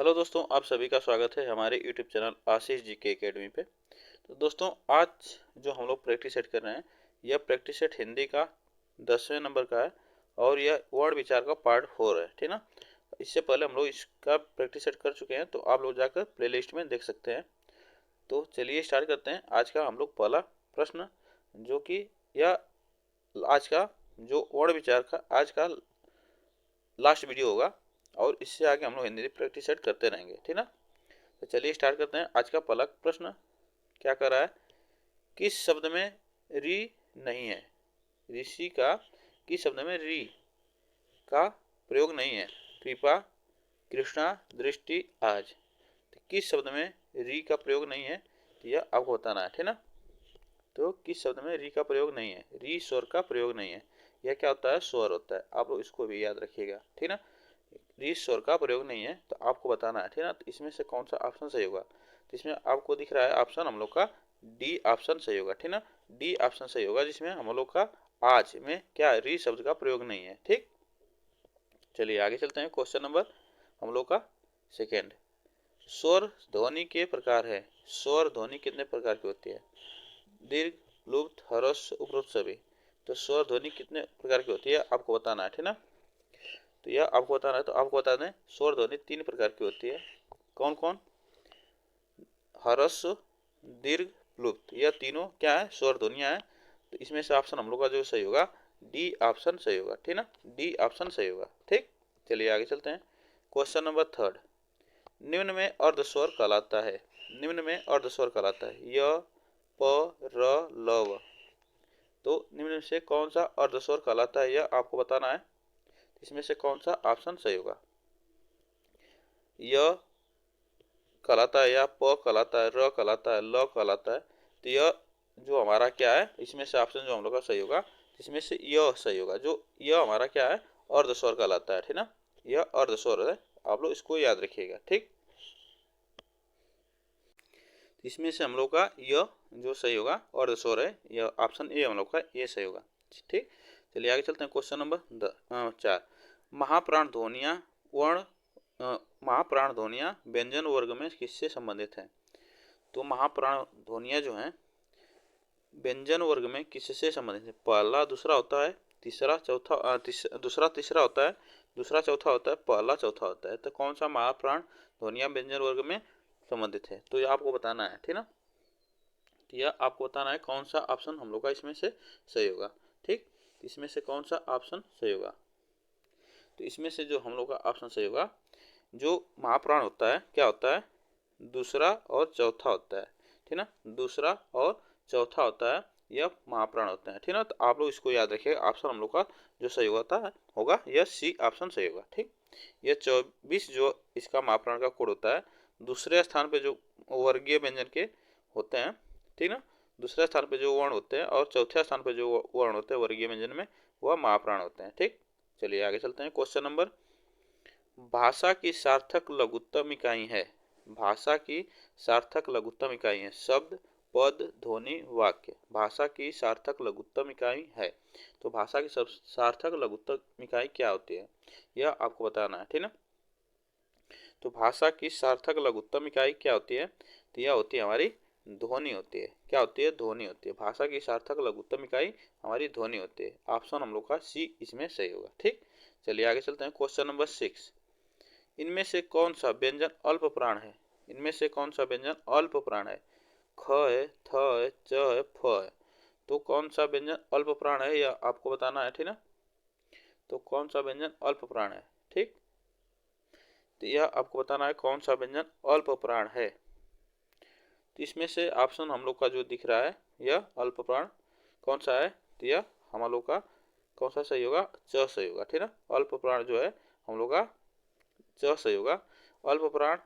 Hello दोस्तों, आप सभी का स्वागत है हमारे यूट्यूब चैनल आशीष जी के अकेडमी पे। तो दोस्तों, आज जो हम लोग प्रैक्टिस सेट कर रहे हैं, यह प्रैक्टिस सेट हिंदी का 10वें नंबर का है और यह वर्ड विचार का पार्ट 4 है, ठीक ना। इससे पहले हम लोग इसका प्रैक्टिस सेट कर चुके हैं, तो आप लोग जाकर प्लेलिस्ट में देख सकते हैं। तो चलिए स्टार्ट करते हैं आज का हम लोग पहला प्रश्न, जो कि यह आज का जो वर्ड विचार का आज का लास्ट वीडियो होगा और इससे आगे हम लोग हिंदी प्रैक्टिस सेट करते रहेंगे, ठीक ना। तो चलिए स्टार्ट करते हैं। आज का पहला प्रश्न क्या कर रहा है, किस शब्द में री नहीं है। ऋषि का किस शब्द में री का प्रयोग नहीं है। कृपा, कृष्णा, दृष्टि, आज। तो किस शब्द में री का प्रयोग नहीं है, तो यह आपको बताना है, ठीक ना। तो किस शब्द में री का प्रयोग नहीं है, री स्वर का प्रयोग नहीं है। यह क्या होता है, स्वर होता है। आप लोग इसको भी याद रखिएगा, ठीक ना। री स्वर का प्रयोग नहीं है तो आपको बताना है, ठीक ना। तो इसमें से कौन सा ऑप्शन सही होगा। तो इसमें आपको दिख रहा है ऑप्शन हम लोग का डी ऑप्शन सही होगा, ठीक ना। डी ऑप्शन सही होगा, जिसमें हम लोग का आज में क्या री शब्द का प्रयोग नहीं है, ठीक। चलिए आगे चलते हैं। क्वेश्चन नंबर हम लोग का सेकेंड, स्वर ध्वनि के प्रकार है। स्वर ध्वनि कितने प्रकार की होती है। दीर्घ, लुप्त, ह्रस्व, उपरोक्त सभी। तो स्वर ध्वनि कितने प्रकार की होती है आपको बताना है, ठीक ना। तो यह आपको बताना है, तो आपको बता दें स्वर ध्वनि 3 प्रकार की होती है। कौन कौन, ह्रस्व, दीर्घ, लुप्त। यह तीनों क्या है, स्वर ध्वनियां है। तो इसमें से ऑप्शन हम लोग का जो सही होगा डी ऑप्शन सही होगा, ठीक ना। डी ऑप्शन सही होगा, ठीक। चलिए आगे चलते हैं। क्वेश्चन नंबर थर्ड, निम्न में अर्ध स्वर कहलाता है। निम्न में अर्ध स्वर कहलाता है य, प, र, ल, व। तो निम्न में से कौन सा अर्ध स्वर कहलाता है, यह आपको बताना है। इसमें से कौन सा ऑप्शन सही होगा। य कहलाता है या प कहलाता है, र कहलाता है, ल कहलाता है। तो यह जो हमारा क्या है, इसमें से ऑप्शन जो हम लोग का सही होगा, इसमें से यह सही होगा। जो यह हमारा क्या है, अर्ध स्वर कहलाता है, ठीक ना। यह अर्ध स्वर है, आप लोग इसको याद रखिएगा, ठीक। इसमें से हम लोग का यह जो सही होगा अर्ध स्वर है, यह ऑप्शन ए हम लोग का ये सही होगा, ठीक। चलिए आगे चलते हैं। क्वेश्चन नंबर 4, महाप्राण ध्वनियाँ वर्ण महाप्राण ध्वनियाँ व्यंजन वर्ग में किससे संबंधित हैं। तो महाप्राण ध्वनियाँ जो हैं व्यंजन वर्ग में किससे संबंधित है। पहला दूसरा होता है, तीसरा चौथा दूसरा तीसरा होता है, दूसरा चौथा होता है, पहला चौथा होता है। तो कौन सा महाप्राण ध्वनियाँ व्यंजन वर्ग में संबंधित है, तो ये आपको बताना है, ठीक ना। तो यह आपको बताना है कौन सा ऑप्शन हम लोग का इसमें से सही होगा, ठीक। इसमें से कौन सा ऑप्शन सही होगा। तो इसमें से जो हम लोग का ऑप्शन सही होगा, जो महाप्राण होता है क्या होता है, दूसरा और चौथा होता है, ठीक ना। दूसरा और चौथा होता है, यह महाप्राण होते हैं, ठीक ना। तो आप लोग इसको याद रखिएगा। ऑप्शन हम लोग का जो सही होगा यह सी ऑप्शन सही होगा, ठीक। यह 24 जो इसका महाप्राण का कोड होता है, दूसरे स्थान पे जो वर्गीय व्यंजन के होते हैं, ठीक ना। दूसरे स्थान पे जो वर्ण होते हैं और चौथे स्थान पे जो वर्ण होते हैं वर्गीय व्यंजन में, वह महाप्राण होते हैं, ठीक। चलिए आगे चलते हैं। क्वेश्चन नंबर, भाषा की सार्थक लघुत्तम इकाई है। भाषा की सार्थक लघुत्तम इकाई है शब्द, पद, ध्वनि, वाक्य। भाषा की सार्थक लघुत्तम इकाई है। तो भाषा की सार्थक लघुत्तम इकाई क्या होती है, यह आपको बताना है, ठीक ना। तो भाषा की सार्थक लघुत्तम इकाई क्या होती है, तो यह होती है हमारी ध्वनि होती है। क्या होती है, ध्वनि होती है। भाषा की सार्थक लघुत्तम इकाई हमारी ध्वनि होती है। ऑप्शन हम लोग का सी इसमें सही होगा, ठीक। चलिए आगे चलते हैं। क्वेश्चन नंबर 6, इनमें से कौन सा व्यंजन अल्प प्राण है। इनमें से कौन सा व्यंजन अल्प प्राण है। ख है, थ है, च है, फ है। तो कौन सा व्यंजन अल्प प्राण है, यह आपको बताना है, ठीक ना। तो कौन सा व्यंजन अल्प प्राण है, ठीक। तो यह आपको बताना है कौन सा व्यंजन अल्प प्राण है। तो इसमें से ऑप्शन हम लोग का जो दिख रहा है, यह अल्प प्राण कौन सा है, तो यह हम लोग का कौन सा सही होगा, च सही होगा, ठीक ना। अल्प प्राण जो है हम लोग का च सही होगा। अल्प प्राण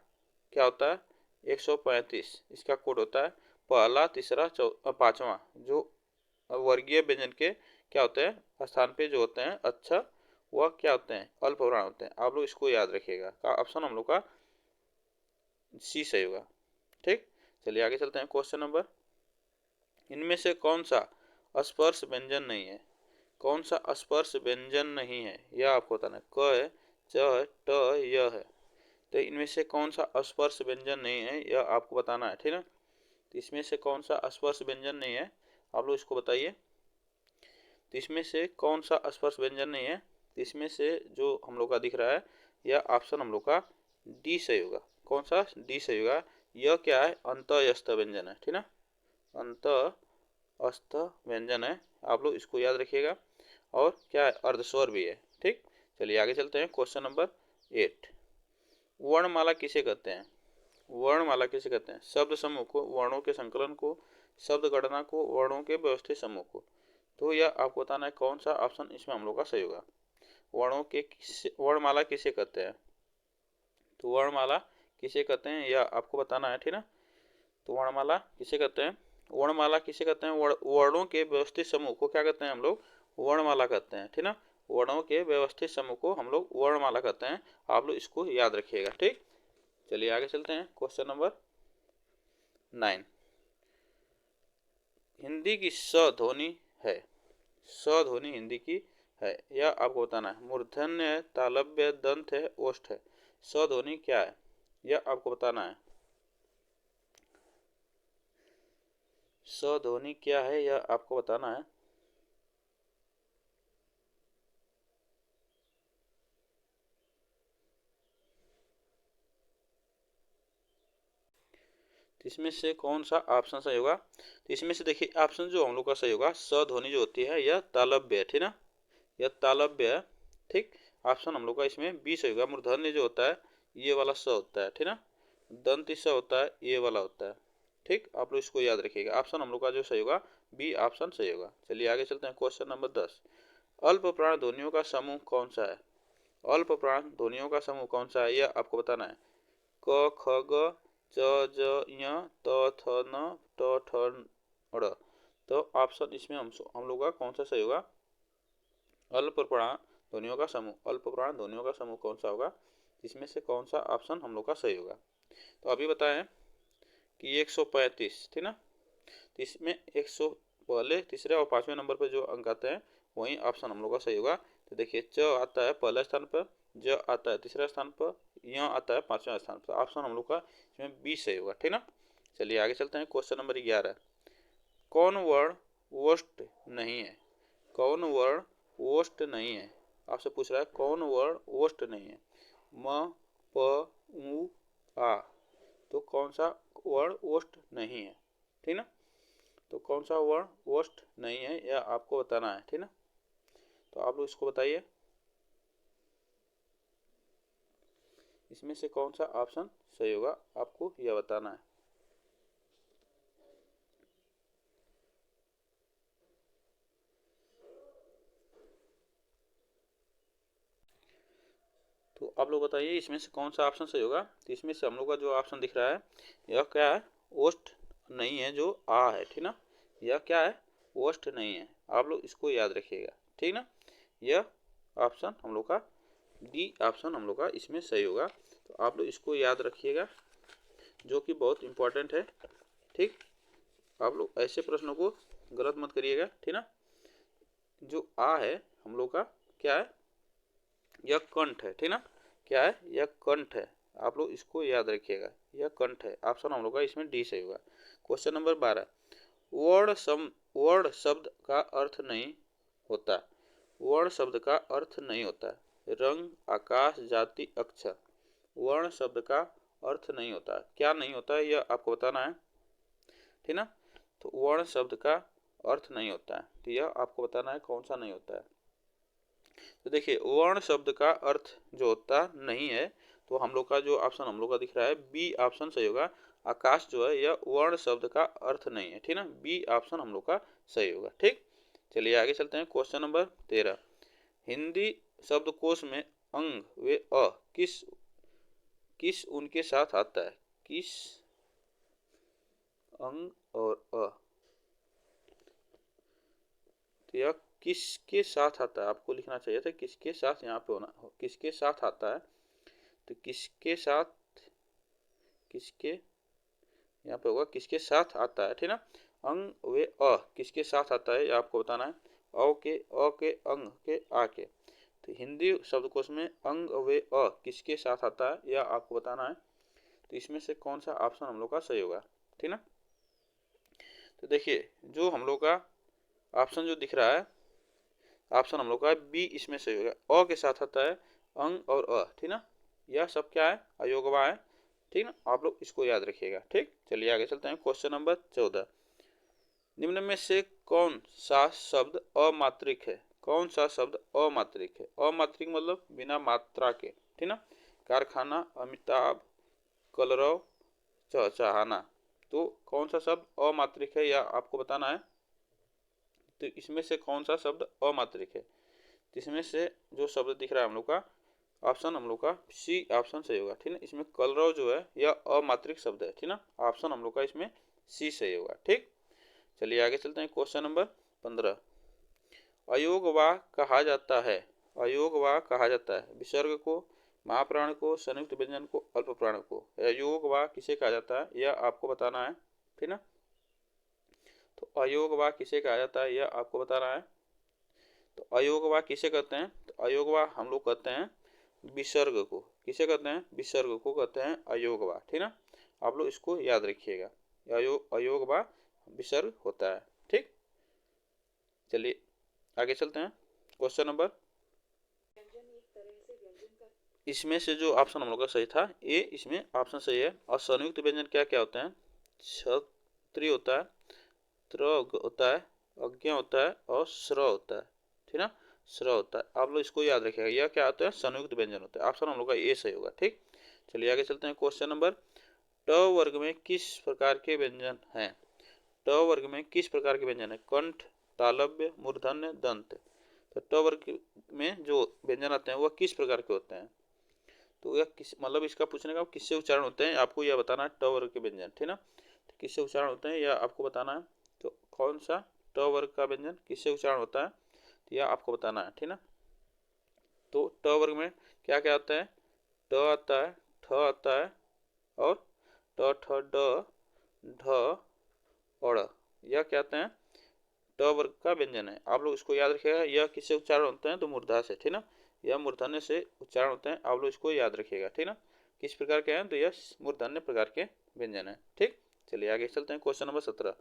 क्या होता है, 135 इसका कोड होता है। पहला, तीसरा, पांचवा जो वर्गीय व्यंजन के क्या होते हैं स्थान पे जो होते हैं, अच्छा वह क्या होते हैं, अल्प प्राण होते हैं। आप लोग इसको याद रखिएगा। का ऑप्शन हम लोग का सी सही होगा, ठीक। चलिए आगे चलते हैं। क्वेश्चन नंबर, इनमें से कौन सा स्पर्श व्यंजन नहीं है। कौन सा स्पर्श व्यंजन नहीं है, यह आपको बताना है। क है, च है, ट है, य है। तो इनमें से कौन सा अस्पर्श व्यंजन नहीं है यह आपको बताना है, ठीक ना। तो इसमें से कौन सा अस्पर्श व्यंजन नहीं है, आप लोग इसको बताइए। तो इसमें से कौन सा अस्पर्श व्यंजन नहीं है, तो इसमें से जो हम लोग का दिख रहा है यह ऑप्शन हम लोग का डी सही होगा। कौन सा, डी सही होगा। यह क्या है, अंतःस्थ व्यंजन है, ठीक ना, अंतःस्थ व्यंजन है, आप लोग इसको याद रखिएगा। और क्या है, अर्धस्वर भी है, ठीक। चलिए आगे चलते हैं, क्वेश्चन नंबर 8। वर्णमाला किसे कहते हैं, वर्णमाला किसे कहते हैं। शब्द समूह को, वर्णों के संकलन को, शब्द गणना को, वर्णों के व्यवस्थित समूह को। तो यह आपको बताना है कौन सा ऑप्शन इसमें हम लोग का सही होगा। वर्णमाला किसे कहते हैं, तो वर्णमाला किसे कहते हैं यह आपको बताना है, ठीक ना। तो वर्णमाला किसे कहते हैं, वर्णमाला किसे कहते हैं, वर्णों के व्यवस्थित समूह को क्या कहते हैं हम लोग, वर्णमाला कहते हैं, ठीक ना। वर्णों के व्यवस्थित समूह को हम लोग वर्णमाला कहते हैं, आप लोग इसको याद रखिएगा, ठीक। चलिए आगे चलते हैं, क्वेश्चन नंबर 9। हिंदी की स ध्वनि है, स ध्वनि हिंदी की है, यह आपको बताना है। मूर्धन्य है, तालव्य, दंत है, ओष्ठ है। स ध्वनि क्या है, यह आपको बताना है। स ध्वनि क्या है यह आपको बताना है। इसमें से कौन सा ऑप्शन सही होगा, तो इसमें से देखिए ऑप्शन जो हम लोग का सही होगा, स ध्वनि जो होती है यह तालव्य है, ठीक ना, यह तालव्य है, ठीक। ऑप्शन हम लोग का इसमें बी सही होगा। मूर्धन्य जो होता है ये वाला स होता है, ठीक ना, दंत स होता है ये वाला होता है, ठीक। आप लोग इसको याद रखिएगा, ऑप्शन हम लोग का जो सही होगा बी ऑप्शन सही होगा। चलिए आगे चलते हैं, क्वेश्चन नंबर 10। अल्प प्राण ध्वनियों का समूह कौन सा है, अल्प प्राण ध्वनियों का समूह कौन सा है यह आपको बताना है। क ख ग च ज य त थ न ट ठ ड़। तो ऑप्शन इसमें हम लोग का कौन सा सही होगा, अल्प प्राण ध्वनियों का समूह, अल्प प्राण ध्वनियों का समूह कौन सा होगा, इसमें से कौन सा ऑप्शन हम लोग का सही होगा। तो अभी बताएं कि 135, ठीक ना। तो इसमें 100 पहले, तीसरे और पांचवें नंबर पर जो अंक आते हैं वही ऑप्शन हम लोग का सही होगा। तो देखिए च आता है पहले स्थान पर, ज आता है तीसरे स्थान पर, य आता है पांचवें स्थान पर। ऑप्शन हम लोग का इसमें बी सही होगा, ठीक ना। चलिए आगे चलते हैं, क्वेश्चन नंबर 11। कौन वर्ण ओष्ठ नहीं है, कौन वर्ण ओष्ठ नहीं है, आपसे पूछ रहा है कौन वर्ण ओष्ठ नहीं है। म प उ आ, तो कौन सा वर्ण ओष्ठ नहीं है, ठीक ना। तो कौन सा वर्ण ओष्ठ नहीं है यह आपको बताना है, ठीक ना। तो आप लोग इसको बताइए, इसमें से कौन सा ऑप्शन सही होगा आपको यह बताना है। तो आप लोग बताइए इसमें से कौन सा ऑप्शन सही होगा। तो इसमें से हम लोग का जो ऑप्शन दिख रहा है यह क्या है, ओष्ठ नहीं है, जो आ है, ठीक ना, यह क्या है, ओष्ठ नहीं है। आप लोग इसको याद रखिएगा, ठीक ना। यह ऑप्शन हम लोग का डी ऑप्शन हम लोग का इसमें सही होगा। तो आप लोग इसको याद रखिएगा, जो कि बहुत इंपॉर्टेंट है, ठीक। आप लोग ऐसे प्रश्नों को गलत मत करिएगा, ठीक ना। जो आ है हम लोग का क्या है, यह कंठ है, ठीक ना, क्या है, यह कंठ है। आप लोग इसको याद रखिएगा, यह कंठ है। ऑप्शन हम लोग का इसमें डी सही होगा। Question number 12। वर्ण शब्द का अर्थ नहीं होता, वर्ण शब्द का अर्थ नहीं होता। रंग, आकाश, जाति, अक्षर। वर्ण शब्द का अर्थ नहीं होता, क्या नहीं होता है यह आपको बताना है, ठीक ना। तो वर्ण शब्द का अर्थ नहीं होता है, तो यह आपको बताना है कौन सा नहीं होता है। तो देखिए वर्ण शब्द का अर्थ जो होता नहीं है, तो हम लोग का जो ऑप्शन हम लोग का दिख रहा है बी ऑप्शन सही होगा। आकाश जो है यह वर्ण शब्द का अर्थ नहीं है, ठीक ना, बी ऑप्शन हम लोग का सही होगा, ठीक। चलिए आगे चलते हैं, क्वेश्चन नंबर 13। हिंदी शब्दकोश में अंग व अ किस किस उनके साथ आता है, किस अंग और अ, तो यह किसके साथ आता है, आपको लिखना चाहिए था किसके साथ, यहाँ पे होना किसके साथ आता है। तो किसके साथ, किसके यहाँ पे होगा किसके साथ आता है, ठीक ना। अंग वे अ किसके साथ आता है ये आपको बताना है। अ के अंग के आ के, तो हिंदी शब्दकोश में अंग व अ किसके साथ आता है यह आपको बताना है। तो इसमें से कौन सा ऑप्शन हम लोग का सही होगा, ठीक ना। तो देखिए जो हम लोग का ऑप्शन जो दिख रहा है, ऑप्शन हम लोग का बी इसमें सही होगा। अ के साथ आता है अंग और अ, ठीक ना। यह सब क्या है, अयोगवा है, ठीक ना। आप लोग इसको याद रखिएगा, ठीक। चलिए आगे चलते हैं। क्वेश्चन नंबर 14, निम्न में से कौन सा शब्द अमात्रिक है। कौन सा शब्द अमात्रिक है। अमात्रिक मतलब बिना मात्रा के, ठीक ना। कारखाना, अमिताभ, कलरव, चहचहाना। तो कौन सा शब्द अमात्रिक है यह आपको बताना है। तो इसमें से कौन सा शब्द अमात्रिक है। तो इसमें से जो शब्द दिख रहा है हम लोग का ऑप्शन हम लोग का सी ऑप्शन सही होगा, ठीक ना। इसमें कलरव जो है यह अमात्रिक शब्द है, ठीक ना। ऑप्शन हम लोग का इसमें सी सही होगा, ठीक। चलिए आगे चलते हैं। क्वेश्चन नंबर 15, अयोगवा कहा जाता है। अयोगवा कहा जाता है विसर्ग को, महाप्राण को, संयुक्त व्यंजन को, अल्प प्राण को। अयोगवा किसे कहा जाता है यह आपको बताना है, ठीक ना। तो अयोगवा किसे कहा जाता है यह आपको बताना है। तो अयोगवा किसे कहते हैं। तो अयोगवा हम लोग कहते हैं विसर्ग को। किसे कहते हैं, विसर्ग को कहते हैं अयोगवा, ठीक ना। आप लोग इसको याद रखिएगा, अयोगवा विसर्ग होता है, ठीक। चलिए आगे चलते हैं। क्वेश्चन नंबर, इसमें से जो ऑप्शन हम लोग का सही था ये इसमें ऑप्शन सही है। और संयुक्त व्यंजन क्या क्या होते हैं, क्षत्रिय होता है, त्र होता है, अज्ञ होता है और स्र होता है, ठीक ना। स्र होता है, आप लोग इसको याद रखिएगा। यह क्या होता है, संयुक्त व्यंजन होता है। ऑप्शन हम लोग का ये सही होगा, ठीक। चलिए आगे चलते हैं। क्वेश्चन नंबर, ट वर्ग में किस प्रकार के व्यंजन हैं। ट वर्ग में किस प्रकार के व्यंजन है, कंठ, तालव्य, मूर्धन्य, दंत। तो ट वर्ग में जो व्यंजन आते हैं वह किस प्रकार के होते हैं। तो यह किस मतलब इसका पूछने का किससे उच्चारण होते हैं आपको यह बताना है। ट वर्ग के व्यंजन, ठीक ना। तो किससे उच्चारण होते हैं यह आपको बताना है। तो कौन सा ट वर्ग का व्यंजन किससे उच्चारण होता है तो यह आपको बताना है, ठीक ना। तो ट वर्ग में क्या क्या आता है, ट आता है, ठ आता है और ट ठ ड ढ अड़, यह क्या आते हैं ट वर्ग का व्यंजन है। आप लोग इसको याद रखिएगा। यह किससे उच्चारण होते हैं तो मूर्धा से, ठीक ना। यह मूर्धन्य से उच्चारण होते हैं, आप लोग इसको याद रखिएगा, ठीक ना। किस प्रकार के हैं तो यह मूर्धन्य प्रकार के व्यंजन है, ठीक। चलिए आगे चलते हैं। क्वेश्चन नंबर 17,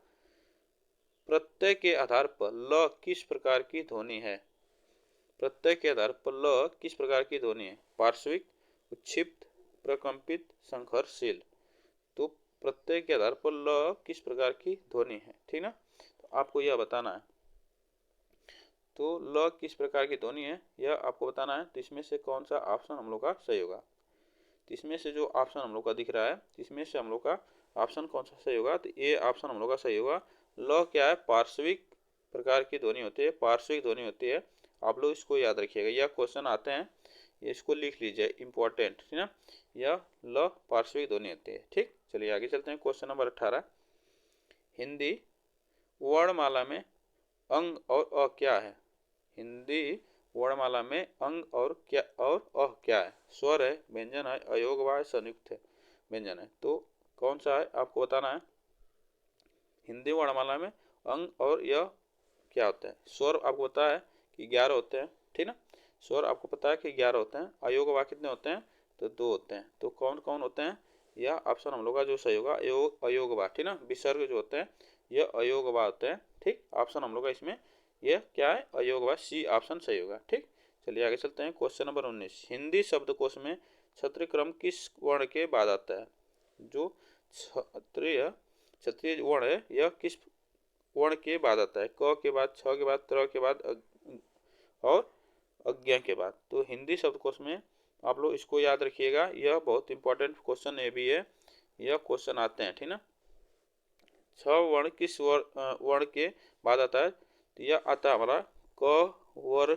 प्रत्यय के आधार पर ल किस प्रकार की ध्वनि है। प्रत्यय के आधार पर ल किस प्रकार की ध्वनि है, पार्श्विक, उच्छिप्त, प्रकंपित, संघर्षशील। तो प्रत्यय के आधार पर ल किस प्रकार की ध्वनि है, ठीक ना। तो आपको यह बताना है। तो ल किस प्रकार की ध्वनि है यह आपको बताना है। तो इसमें से कौन सा ऑप्शन हम लोग का सही होगा। तो इसमें से जो ऑप्शन हम लोग का दिख रहा है इसमें से हम लोग का ऑप्शन कौन सा सही होगा। तो ये ऑप्शन हम लोग का सही होगा। ल क्या है, पार्श्विक प्रकार की ध्वनि होती है, पार्श्विक ध्वनि होती है। आप लोग इसको याद रखिएगा, यह क्वेश्चन आते हैं, इसको लिख लीजिए, इंपॉर्टेंट, ठीक ना। यह ल पार्श्विक ध्वनि होती है, ठीक। चलिए आगे चलते हैं। क्वेश्चन नंबर 18, हिंदी वर्णमाला में अंग और अ क्या है। हिंदी वर्णमाला में अंग और क्या और अ क्या है, स्वर है, व्यंजन है, अयोगवा है, संयुक्त है व्यंजन है। तो कौन सा है आपको बताना है। हिंदी वर्णमाला में अंग और यह क्या होता है। स्वर आपको पता है कि 11 होते हैं, ठीक ना। स्वर आपको पता है कि 11 होते हैं। अयोगवा कितने होते हैं तो 2 होते हैं। तो कौन कौन होते हैं यह ऑप्शन हम लोग का जो सही होगा अयोगवा, ठीक ना। विसर्ग जो होते हैं यह अयोगवा होते हैं, ठीक। ऑप्शन हम लोग का इसमें यह क्या है, अयोगवा, सी ऑप्शन सही होगा, ठीक। चलिए आगे चलते हैं। क्वेश्चन नंबर 19, हिंदी शब्दकोश में क्षत्रिय क्रम किस वर्ण के बाद आता है। जो क्षत्रिय क्षत्रिय वर्ण है यह किस वर्ण के बाद आता है, क के बाद, छ के बाद, त्र के बाद और अज्ञा के बाद। तो हिंदी शब्दकोश में आप लोग इसको याद रखिएगा, यह बहुत इंपॉर्टेंट क्वेश्चन ये भी है, यह क्वेश्चन आते हैं, ठीक ना। छ वर्ण किस वर्ण के बाद आता है तो यह आता है हमारा क वर्ण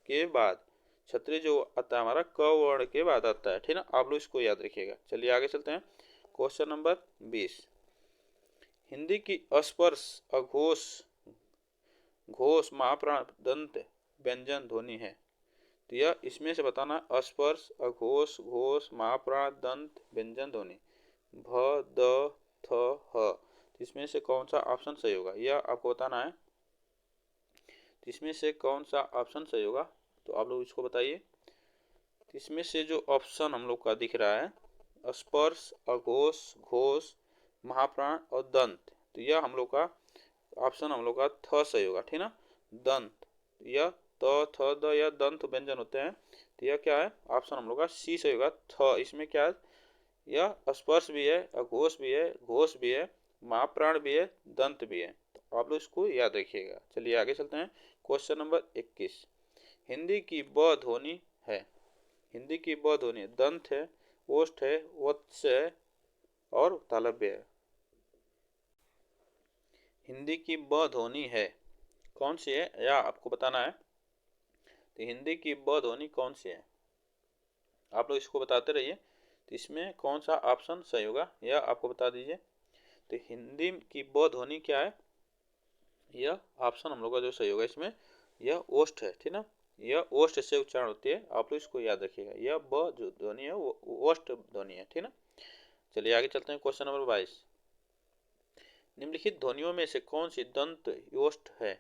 के बाद। क्षत्रिय जो आता है हमारा क वर्ण के बाद आता है, ठीक ना। आप लोग इसको याद रखिएगा। चलिए आगे चलते हैं। क्वेश्चन नंबर 20, हिंदी की अस्पर्श, अघोष, घोष, महाप्राण, दंत व्यंजन ध्वनि है। तो यह इसमें से बताना, अस्पर्श, अघोष, घोष, महाप्राण, दंत व्यंजन ध्वनि, भ, द, थ, ह। इसमें से कौन सा ऑप्शन सही होगा यह आपको बताना है। इसमें से कौन सा ऑप्शन सही होगा तो आप लोग इसको बताइए। इसमें से जो ऑप्शन हम लोग का दिख रहा है स्पर्श, अघोष, घोष, महाप्राण और दंत, तो यह हम लोग का ऑप्शन हम लोग का थ सही होगा, ठीक ना। दंत, यह त थ द यह दंत व्यंजन होते हैं, तो यह क्या है ऑप्शन हम लोग का सी सही होगा। थ इसमें क्या है, यह स्पर्श भी है, अघोष भी है, घोष भी है, महाप्राण भी है, दंत भी है, तो आप लोग इसको याद रखिएगा। चलिए आगे चलते हैं। क्वेश्चन नंबर 21, हिंदी की ब ध्वनि है, हिंदी की ब ध्वनि दंत है, ओष्ठ है, वत्स है और तालव्य है। हिंदी की ब ध्वनि है कौन सी है, या आपको बताना है। तो हिंदी की ब ध्वनि कौन सी है, आप लोग इसको बताते रहिए। तो इसमें कौन सा ऑप्शन सही होगा यह आपको बता दीजिए। तो हिंदी की ब ध्वनि क्या है, यह ऑप्शन हम लोग का जो सही होगा इसमें यह ओष्ठ है, ठीक ना। यह ओष्ठ से उच्चारण होती है, आप लोग इसको याद रखिएगा। यह ब जो ध्वनि है वो ओष्ठ ध्वनि है, ठीक ना। चलिए आगे चलते हैं। क्वेश्चन नंबर 22, निम्नलिखित ध्वनियों में से कौन सी दंत ओष्ठ है,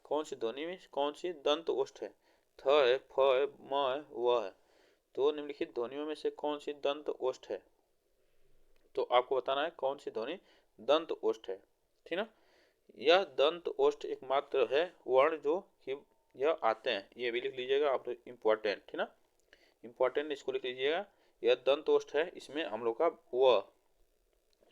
कौन सी ध्वनि में कौन सी दंत ओष्ठ है। थ है, फ है, म है, व है, तो निम्नलिखित ध्वनियों में से कौन सी दंत ओष्ठ है, तो आपको बताना है कौन सी ध्वनि दंत ओष्ठ है, ठीक ना। यह दंत ओष्ठ एकमात्र है वर्ण जो कि यह आते हैं, ये भी लिख लीजिएगा आप लोग, इम्पोर्टेंट, ठीक ना, इम्पोर्टेंट, इसको लिख लीजिएगा। यह दंत ओष्ठ है, इसमें हम लोग का व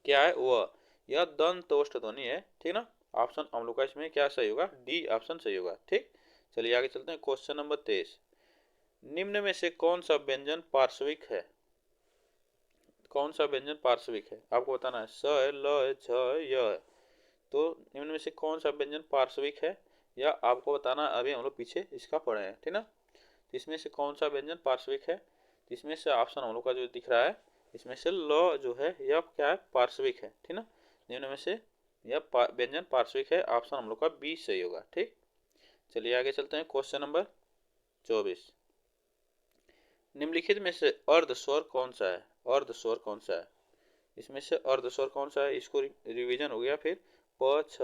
क्या है, व, यह दंत ओष्ठ ध्वनि है, ठीक ना। ऑप्शन हम लोग का इसमें क्या सही होगा, डी ऑप्शन सही होगा, ठीक। चलिए आगे चलते हैं। क्वेश्चन नंबर 23, निम्न में से कौन सा व्यंजन पार्श्विक है, कौन सा व्यंजन पार्श्विक है, आपको बताना है। स है, ल है, झ है, य है, तो निम्न में से कौन सा व्यंजन पार्श्विक है, या आपको बताना। अभी हम लोग पीछे इसका पढ़े हैं, ठीक ना। तो इसमें से कौन सा व्यंजन पार्श्विक है, इसमें से ऑप्शन हम लोग का जो दिख रहा है इसमें से ल जो है यह क्या है, पार्श्विक है, ठीक ना। निम्न में से यह व्यंजन पार्श्विक है, ऑप्शन हम लोग का बी सही होगा, ठीक। चलिए आगे चलते हैं। क्वेश्चन नंबर 24, निम्नलिखित में से अर्ध स्वर कौन सा है, अर्ध स्वर कौन सा है, इसमें से अर्ध स्वर कौन सा है, इसको रिवीजन हो गया। फिर प छ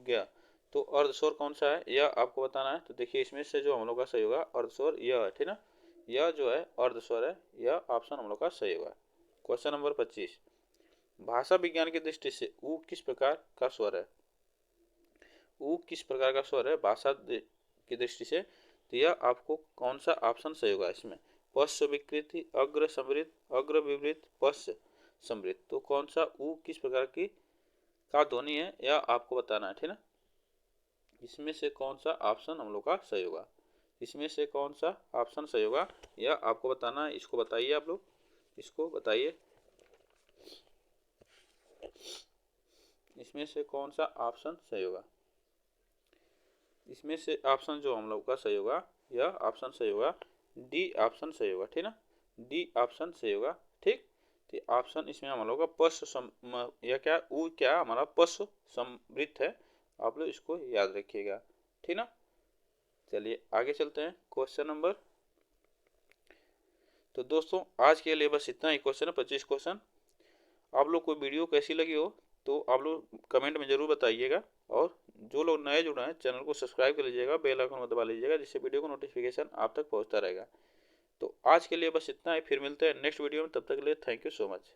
ग, तो अर्ध स्वर कौन सा है यह आपको बताना है। तो देखिए इसमें से जो हम लोग का सही होगा अर्ध स्वर यह है, ठीक ना, यह जो है अर्ध स्वर है, यह ऑप्शन हम लोग का सही होगा। क्वेश्चन नंबर 25, भाषा विज्ञान की दृष्टि से ऊ किस प्रकार का स्वर है, ऊ किस प्रकार का स्वर है भाषा की दृष्टि से, तो यह आपको कौन सा ऑप्शन सही होगा इसमें। पश्च विकृति, अग्र समृद्ध, अग्र विवृत, पश्च समृद्ध, तो कौन सा ऊ किस प्रकार की का ध्वनि है यह आपको बताना है, ठीक ना। इसमें से कौन सा ऑप्शन हम लोग का सही होगा, इसमें से कौन सा ऑप्शन सही होगा यह आपको बताना है। इसको बताइए, आप लोग इसको बताइए, इसमें से कौन सा ऑप्शन सही होगा। इसमें से ऑप्शन जो हम लोग का सही होगा यह ऑप्शन सही होगा, डी ऑप्शन सही होगा, ठीक ना, डी ऑप्शन सही होगा, ठीक। तो ऑप्शन इसमें हम लोग का पश्च यह क्या ऊ क्या हमारा पश्च समृद्ध है, आप लोग इसको याद रखिएगा, ठीक ना। चलिए आगे चलते हैं। क्वेश्चन नंबर, तो दोस्तों आज के लिए बस इतना ही क्वेश्चन है, 25 क्वेश्चन। आप लोग को वीडियो कैसी लगी हो तो आप लोग कमेंट में ज़रूर बताइएगा, और जो लोग नए जुड़े हैं चैनल को सब्सक्राइब कर लीजिएगा, बेल आइकन को दबा लीजिएगा, जिससे वीडियो का नोटिफिकेशन आप तक पहुंचता रहेगा। तो आज के लिए बस इतना ही, फिर मिलते हैं नेक्स्ट वीडियो में, तब तक के लिए थैंक यू सो मच।